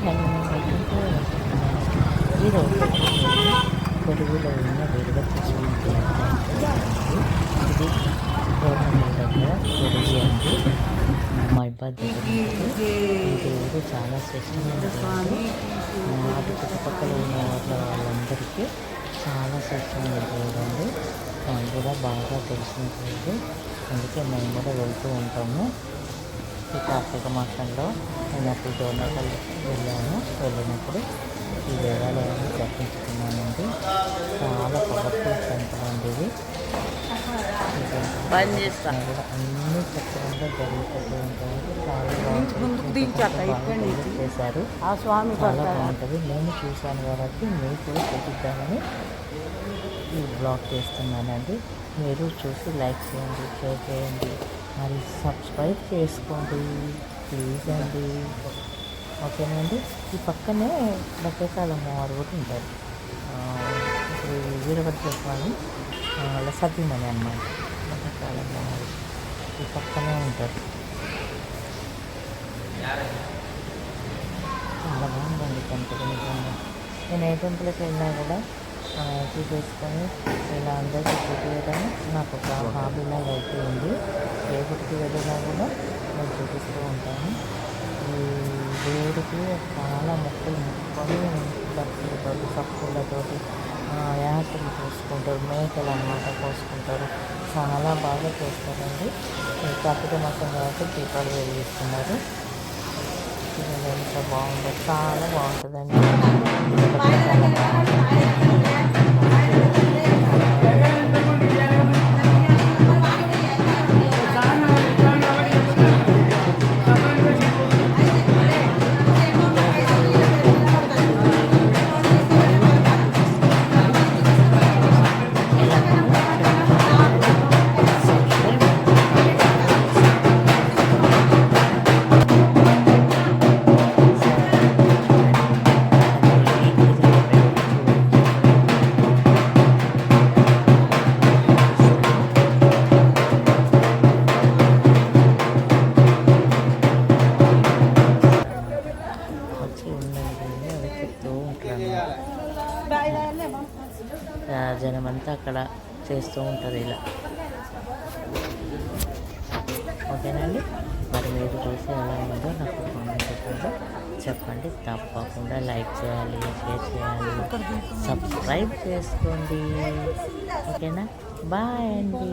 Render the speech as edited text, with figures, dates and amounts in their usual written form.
Hello welcome ఈరోజు కొడుగులో ఉన్న వీరభద్రస్వామి ఇది గవర్నమెంట్ దగ్గర కొడుగు అండి మైబాద్ దగ్గర ఈ దేవుడు చాలా శ్రేష్టమైనది. అటు చుట్టుపక్కల ఉన్న వాళ్ళందరికీ చాలా శ్రేష్టమైన దేవుడు అండి. నాకు కూడా బాగా తెలిసిన దేవుడు, అందుకే మేము కూడా వెళ్తూ ఉంటాము. ఈ కార్తీక మాసంలో నేను అప్పుడు డోర్నకల్ వెళ్ళినప్పుడు ఈ దేవాలయాన్ని దర్శించుకున్నానండి. చాలా పవర్ఫుల్ టెంపుల్ అండి ఇది. కూడా అన్ని చక్రంగా జరుగుతూ ఉంటాయి. చాలా బాగుంటుంది చేశారు, చాలా బాగుంటుంది. నేను చూశాను కాబట్టి మీకు కూడా చూపిద్దామని ఈ బ్లాగ్ చేస్తున్నానండి. మీరు చూసి లైక్ చేయండి, షేర్ చేయండి, మరి సబ్స్క్రైబ్ చేసుకోండి ప్లీజ్ అండి. ఓకేనండి. ఈ పక్కనే భద్రకాళి అమ్మవారు కూడా ఉంటారు. ఇప్పుడు వీరభద్రస్వామి వాళ్ళ సతీమణి అన్నమాట. భద్రకాళి అమ్మవారు ఈ పక్కనే ఉంటారు. చాలా బాగుందండి టెంపుల్. నిజంగా నేను ఏ టెంపుల్కి వెళ్ళినా కూడా చూసేసుకొని ఇలా అందరికీ చూపించడం నాకు ఒక హాబీలాగా అయిపోయింది. ఏ గుడికి వెళ్ళినా కూడా నేను చూపిస్తూ ఉంటాను. ఈ దేవుడికి చాలా మొక్కులు మొక్కుకొని భక్తులతోటి సక్కులతోటి యాత్రలు చూసుకుంటారు, మేకలు అన్నమాట కోసుకుంటారు. చాలా బాగా చేస్తారండి. కార్తీక మాసం కాబట్టి దీపాలు వెలిగిస్తున్నారు. ఎంత బాగుంటుంది, చాలా బాగుంటుందండి. జనమంతా అక్కడ చేస్తూ ఉంటారు ఇలా. ఓకేనండి. మరి మీరు చూసి ఎలా ఉందో నాకు కామెంట్ చెప్పండి. తప్పకుండా లైక్ చేయాలి, షేర్ చేయాలి, సబ్స్క్రైబ్ చేసుకోండి. ఓకేనా? బాయ్ అండి.